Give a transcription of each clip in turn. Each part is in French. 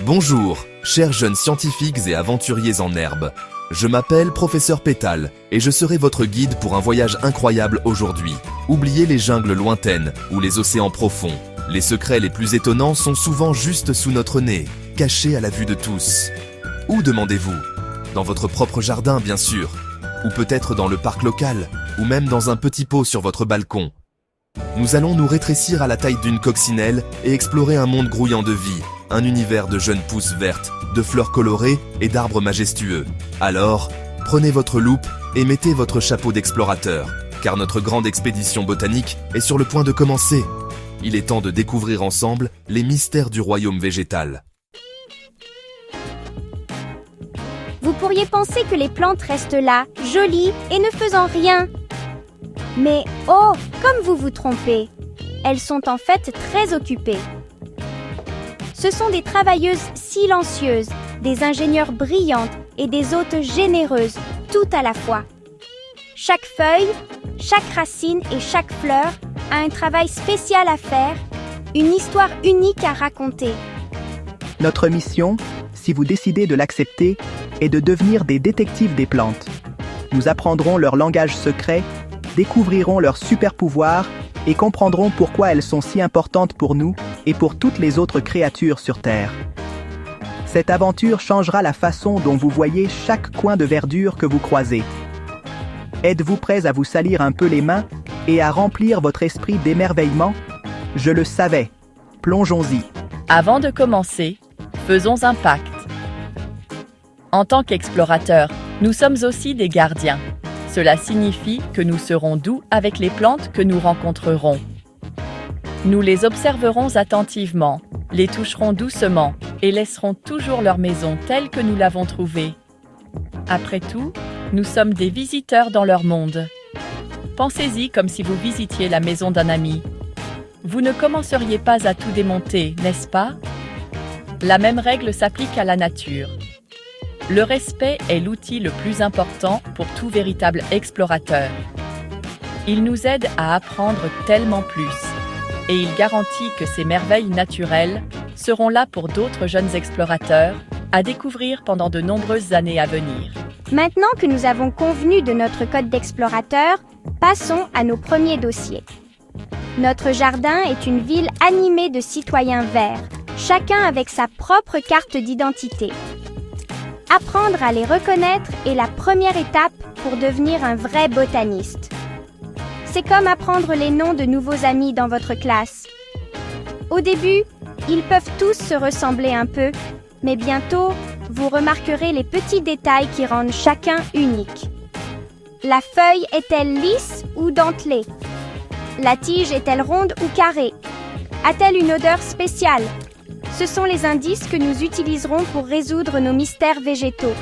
Bonjour, chers jeunes scientifiques et aventuriers en herbe. Je m'appelle Professeur Pétale et je serai votre guide pour un voyage incroyable aujourd'hui. Oubliez les jungles lointaines ou les océans profonds. Les secrets les plus étonnants sont souvent juste sous notre nez, cachés à la vue de tous. Où demandez-vous? Dans votre propre jardin, bien sûr. Ou peut-être dans le parc local, ou même dans un petit pot sur votre balcon. Nous allons nous rétrécir à la taille d'une coccinelle et explorer un monde grouillant de vie, un univers de jeunes pousses vertes, de fleurs colorées et d'arbres majestueux. Alors, prenez votre loupe et mettez votre chapeau d'explorateur, car notre grande expédition botanique est sur le point de commencer. Il est temps de découvrir ensemble les mystères du royaume végétal. Vous pourriez penser que les plantes restent là, jolies et ne faisant rien. Mais oh, comme vous vous trompez, elles sont en fait très occupées. Ce sont des travailleuses silencieuses, des ingénieures brillantes et des hôtes généreuses, tout à la fois. Chaque feuille, chaque racine et chaque fleur a un travail spécial à faire, une histoire unique à raconter. Notre mission, si vous décidez de l'accepter, est de devenir des détectives des plantes. Nous apprendrons leur langage secret, découvrirons leurs super pouvoirs et comprendrons pourquoi elles sont si importantes pour nous et pour toutes les autres créatures sur Terre. Cette aventure changera la façon dont vous voyez chaque coin de verdure que vous croisez. Êtes-vous prêts à vous salir un peu les mains et à remplir votre esprit d'émerveillement? Je le savais. Plongeons-y. Avant de commencer, faisons un pacte. En tant qu'explorateurs, nous sommes aussi des gardiens. Cela signifie que nous serons doux avec les plantes que nous rencontrerons. Nous les observerons attentivement, les toucherons doucement et laisserons toujours leur maison telle que nous l'avons trouvée. Après tout, nous sommes des visiteurs dans leur monde. Pensez-y comme si vous visitiez la maison d'un ami. Vous ne commenceriez pas à tout démonter, n'est-ce pas? La même règle s'applique à la nature. Le respect est l'outil le plus important pour tout véritable explorateur. Il nous aide à apprendre tellement plus, et il garantit que ces merveilles naturelles seront là pour d'autres jeunes explorateurs à découvrir pendant de nombreuses années à venir. Maintenant que nous avons convenu de notre code d'explorateur, passons à nos premiers dossiers. Notre jardin est une ville animée de citoyens verts, chacun avec sa propre carte d'identité. Apprendre à les reconnaître est la première étape pour devenir un vrai botaniste. C'est comme apprendre les noms de nouveaux amis dans votre classe. Au début, ils peuvent tous se ressembler un peu, mais bientôt, vous remarquerez les petits détails qui rendent chacun unique. La feuille est-elle lisse ou dentelée? La tige est-elle ronde ou carrée? A-t-elle une odeur spéciale? Ce sont les indices que nous utiliserons pour résoudre nos mystères végétaux.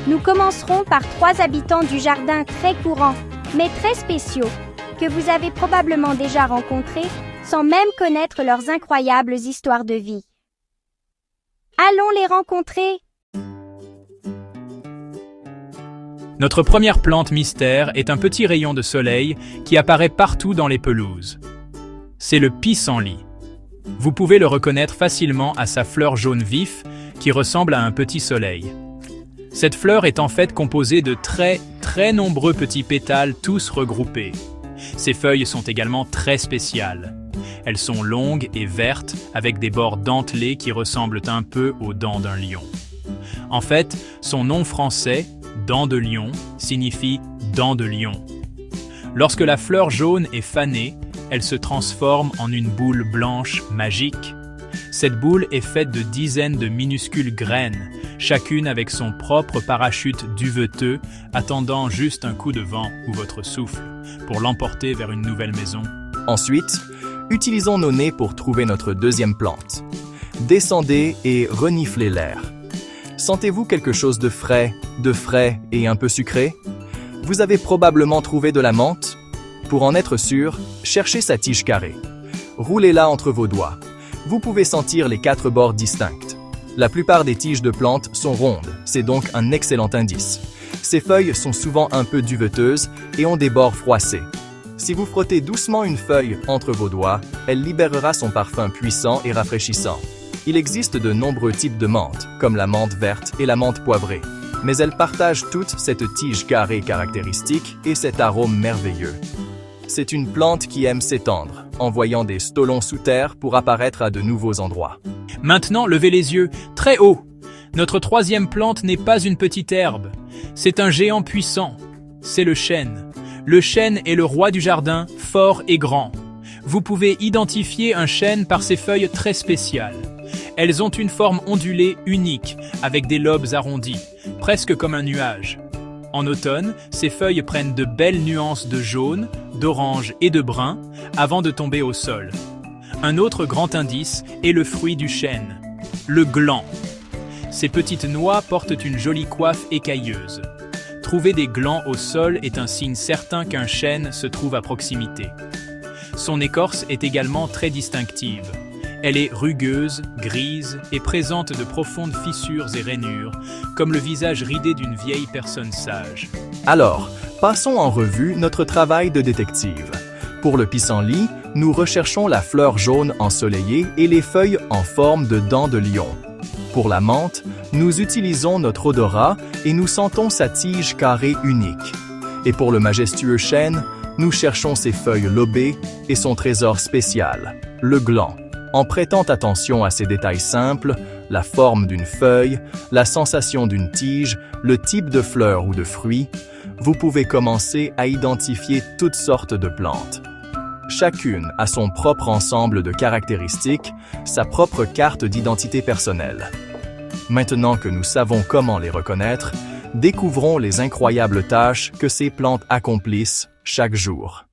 Nous commencerons par 3 habitants du jardin très courants, mais très spéciaux, que vous avez probablement déjà rencontrés sans même connaître leurs incroyables histoires de vie. Allons les rencontrer! Notre première plante mystère est un petit rayon de soleil qui apparaît partout dans les pelouses. C'est le pissenlit. Vous pouvez le reconnaître facilement à sa fleur jaune vif qui ressemble à un petit soleil. Cette fleur est en fait composée de très nombreux petits pétales tous regroupés. Ses feuilles sont également très spéciales. Elles sont longues et vertes avec des bords dentelés qui ressemblent un peu aux dents d'un lion. En fait, son nom français, dent de lion, signifie dent de lion. Lorsque la fleur jaune est fanée, elle se transforme en une boule blanche magique. Cette boule est faite de dizaines de minuscules graines, chacune avec son propre parachute duveteux, attendant juste un coup de vent ou votre souffle pour l'emporter vers une nouvelle maison. Ensuite, utilisons nos nez pour trouver notre deuxième plante. Descendez et reniflez l'air. Sentez-vous quelque chose de frais et un peu sucré? Vous avez probablement trouvé de la menthe? Pour en être sûr, cherchez sa tige carrée. Roulez-la entre vos doigts. Vous pouvez sentir les 4 bords distincts. La plupart des tiges de plantes sont rondes, c'est donc un excellent indice. Ces feuilles sont souvent un peu duveteuses et ont des bords froissés. Si vous frottez doucement une feuille entre vos doigts, elle libérera son parfum puissant et rafraîchissant. Il existe de nombreux types de menthe, comme la menthe verte et la menthe poivrée, mais elles partagent toutes cette tige carrée caractéristique et cet arôme merveilleux. C'est une plante qui aime s'étendre, envoyant des stolons sous terre pour apparaître à de nouveaux endroits. Maintenant, levez les yeux, très haut. Notre troisième plante n'est pas une petite herbe, c'est un géant puissant. C'est le chêne. Le chêne est le roi du jardin, fort et grand. Vous pouvez identifier un chêne par ses feuilles très spéciales. Elles ont une forme ondulée unique, avec des lobes arrondis, presque comme un nuage. En automne, ces feuilles prennent de belles nuances de jaune, d'orange et de brun, avant de tomber au sol. Un autre grand indice est le fruit du chêne, le gland. Ces petites noix portent une jolie coiffe écailleuse. Trouver des glands au sol est un signe certain qu'un chêne se trouve à proximité. Son écorce est également très distinctive. Elle est rugueuse, grise et présente de profondes fissures et rainures, comme le visage ridé d'une vieille personne sage. Alors, passons en revue notre travail de détective. Pour le pissenlit, nous recherchons la fleur jaune ensoleillée et les feuilles en forme de dents de lion. Pour la menthe, nous utilisons notre odorat et nous sentons sa tige carrée unique. Et pour le majestueux chêne, nous cherchons ses feuilles lobées et son trésor spécial, le gland. En prêtant attention à ces détails simples, la forme d'une feuille, la sensation d'une tige, le type de fleur ou de fruit, vous pouvez commencer à identifier toutes sortes de plantes. Chacune a son propre ensemble de caractéristiques, sa propre carte d'identité personnelle. Maintenant que nous savons comment les reconnaître, découvrons les incroyables tâches que ces plantes accomplissent chaque jour.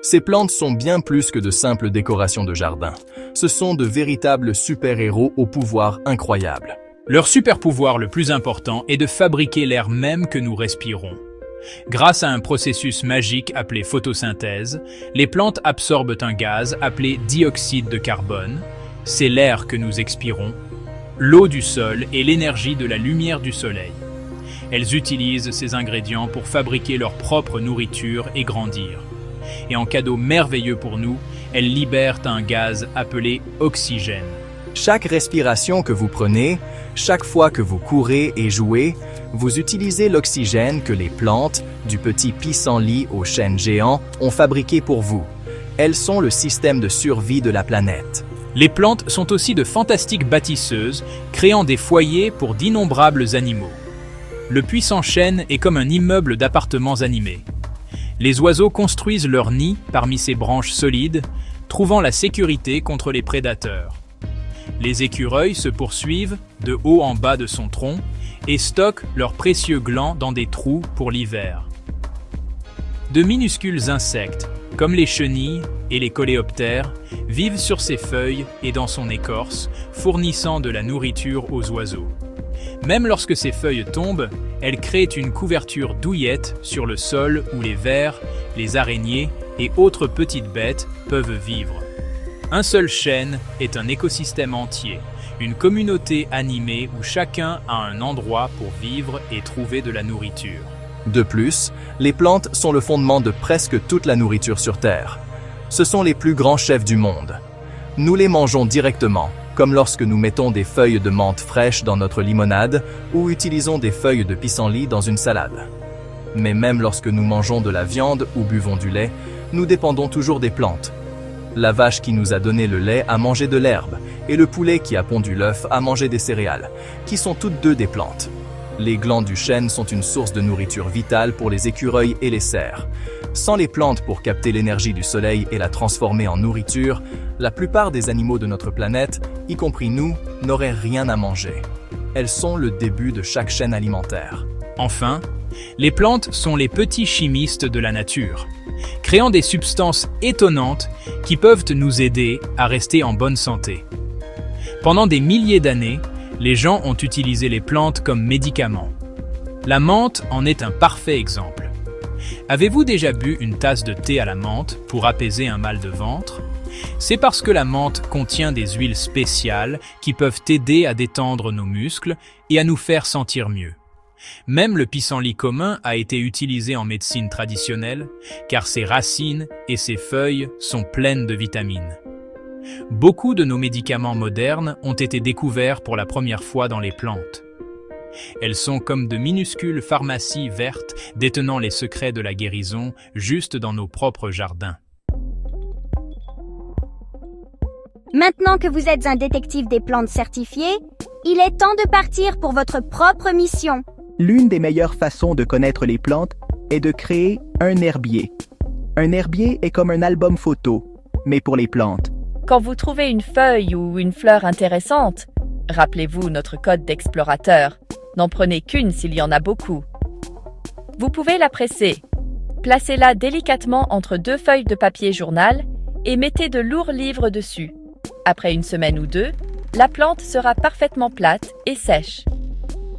Ces plantes sont bien plus que de simples décorations de jardin. Ce sont de véritables super-héros au pouvoir incroyable. Leur super-pouvoir le plus important est de fabriquer l'air même que nous respirons. Grâce à un processus magique appelé photosynthèse, les plantes absorbent un gaz appelé dioxyde de carbone. C'est l'air que nous expirons, l'eau du sol et l'énergie de la lumière du soleil. Elles utilisent ces ingrédients pour fabriquer leur propre nourriture et grandir. Et en cadeau merveilleux pour nous, elles libèrent un gaz appelé oxygène. Chaque respiration que vous prenez, chaque fois que vous courez et jouez, vous utilisez l'oxygène que les plantes, du petit pissenlit au chêne géant, ont fabriqué pour vous. Elles sont le système de survie de la planète. Les plantes sont aussi de fantastiques bâtisseuses, créant des foyers pour d'innombrables animaux. Le puissant chêne est comme un immeuble d'appartements animés. Les oiseaux construisent leur nid parmi ces branches solides, trouvant la sécurité contre les prédateurs. Les écureuils se poursuivent de haut en bas de son tronc et stockent leurs précieux glands dans des trous pour l'hiver. De minuscules insectes, comme les chenilles et les coléoptères, vivent sur ses feuilles et dans son écorce, fournissant de la nourriture aux oiseaux. Même lorsque ces feuilles tombent, elles créent une couverture douillette sur le sol où les vers, les araignées et autres petites bêtes peuvent vivre. Un seul chêne est un écosystème entier, une communauté animée où chacun a un endroit pour vivre et trouver de la nourriture. De plus, les plantes sont le fondement de presque toute la nourriture sur Terre. Ce sont les plus grands chefs du monde. Nous les mangeons directement, comme lorsque nous mettons des feuilles de menthe fraîches dans notre limonade ou utilisons des feuilles de pissenlit dans une salade. Mais même lorsque nous mangeons de la viande ou buvons du lait, nous dépendons toujours des plantes. La vache qui nous a donné le lait a mangé de l'herbe, et le poulet qui a pondu l'œuf a mangé des céréales, qui sont toutes deux des plantes. Les glands du chêne sont une source de nourriture vitale pour les écureuils et les cerfs. Sans les plantes pour capter l'énergie du soleil et la transformer en nourriture, la plupart des animaux de notre planète, y compris nous, n'auraient rien à manger. Elles sont le début de chaque chaîne alimentaire. Enfin, les plantes sont les petits chimistes de la nature, créant des substances étonnantes qui peuvent nous aider à rester en bonne santé. Pendant des milliers d'années, les gens ont utilisé les plantes comme médicaments. La menthe en est un parfait exemple. Avez-vous déjà bu une tasse de thé à la menthe pour apaiser un mal de ventre? C'est parce que la menthe contient des huiles spéciales qui peuvent aider à détendre nos muscles et à nous faire sentir mieux. Même le pissenlit commun a été utilisé en médecine traditionnelle, car ses racines et ses feuilles sont pleines de vitamines. Beaucoup de nos médicaments modernes ont été découverts pour la première fois dans les plantes. Elles sont comme de minuscules pharmacies vertes détenant les secrets de la guérison juste dans nos propres jardins. Maintenant que vous êtes un détective des plantes certifié, il est temps de partir pour votre propre mission. L'une des meilleures façons de connaître les plantes est de créer un herbier. Un herbier est comme un album photo, mais pour les plantes. Quand vous trouvez une feuille ou une fleur intéressante, rappelez-vous notre code d'explorateur. N'en prenez qu'une s'il y en a beaucoup. Vous pouvez la presser. Placez-la délicatement entre 2 feuilles de papier journal et mettez de lourds livres dessus. Après une semaine ou 2, la plante sera parfaitement plate et sèche.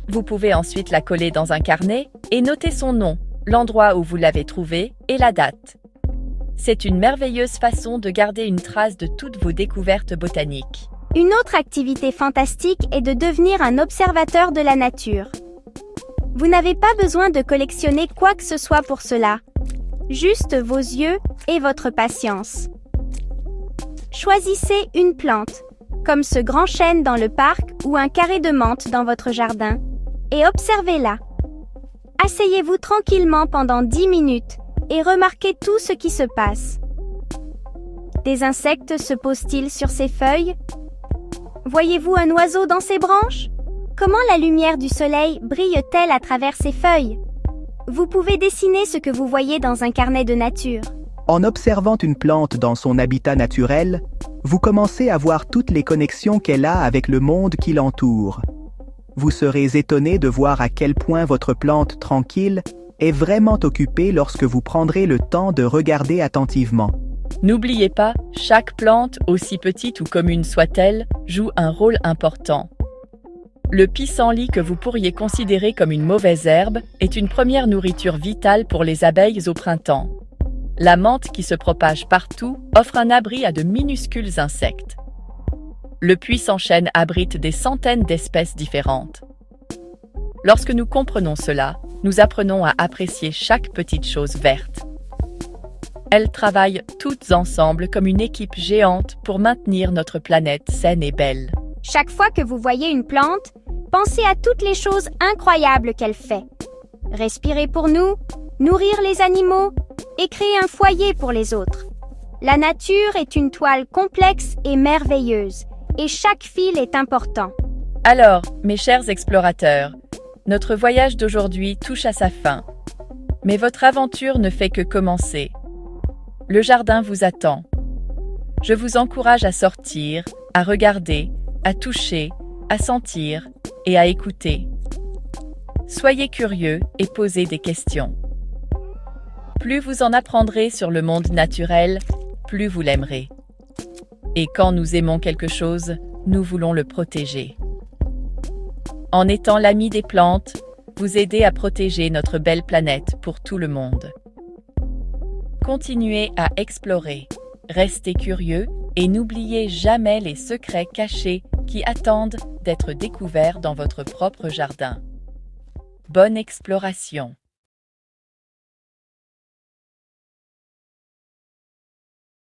Vous pouvez ensuite la coller dans un carnet et noter son nom, l'endroit où vous l'avez trouvée et la date. C'est une merveilleuse façon de garder une trace de toutes vos découvertes botaniques. Une autre activité fantastique est de devenir un observateur de la nature. Vous n'avez pas besoin de collectionner quoi que ce soit pour cela, juste vos yeux et votre patience. Choisissez une plante, comme ce grand chêne dans le parc ou un carré de menthe dans votre jardin, et observez-la. Asseyez-vous tranquillement pendant 10 minutes et remarquez tout ce qui se passe. Des insectes se posent-ils sur ces feuilles? Voyez-vous un oiseau dans ses branches? Comment la lumière du soleil brille-t-elle à travers ces feuilles? Vous pouvez dessiner ce que vous voyez dans un carnet de nature. En observant une plante dans son habitat naturel, vous commencez à voir toutes les connexions qu'elle a avec le monde qui l'entoure. Vous serez étonné de voir à quel point votre plante tranquille est vraiment occupée lorsque vous prendrez le temps de regarder attentivement. N'oubliez pas, chaque plante, aussi petite ou commune soit-elle, joue un rôle important. Le pissenlit que vous pourriez considérer comme une mauvaise herbe est une première nourriture vitale pour les abeilles au printemps. La menthe qui se propage partout offre un abri à de minuscules insectes. Le puissant chêne abrite des centaines d'espèces différentes. Lorsque nous comprenons cela, nous apprenons à apprécier chaque petite chose verte. Elles travaillent toutes ensemble comme une équipe géante pour maintenir notre planète saine et belle. Chaque fois que vous voyez une plante, pensez à toutes les choses incroyables qu'elle fait. Respirer pour nous, nourrir les animaux et créer un foyer pour les autres. La nature est une toile complexe et merveilleuse, et chaque fil est important. Alors, mes chers explorateurs, notre voyage d'aujourd'hui touche à sa fin. Mais votre aventure ne fait que commencer. Le jardin vous attend. Je vous encourage à sortir, à regarder, à toucher, à sentir et à écouter. Soyez curieux et posez des questions. Plus vous en apprendrez sur le monde naturel, plus vous l'aimerez. Et quand nous aimons quelque chose, nous voulons le protéger. En étant l'ami des plantes, vous aidez à protéger notre belle planète pour tout le monde. Continuez à explorer, restez curieux et n'oubliez jamais les secrets cachés qui attendent d'être découverts dans votre propre jardin. Bonne exploration!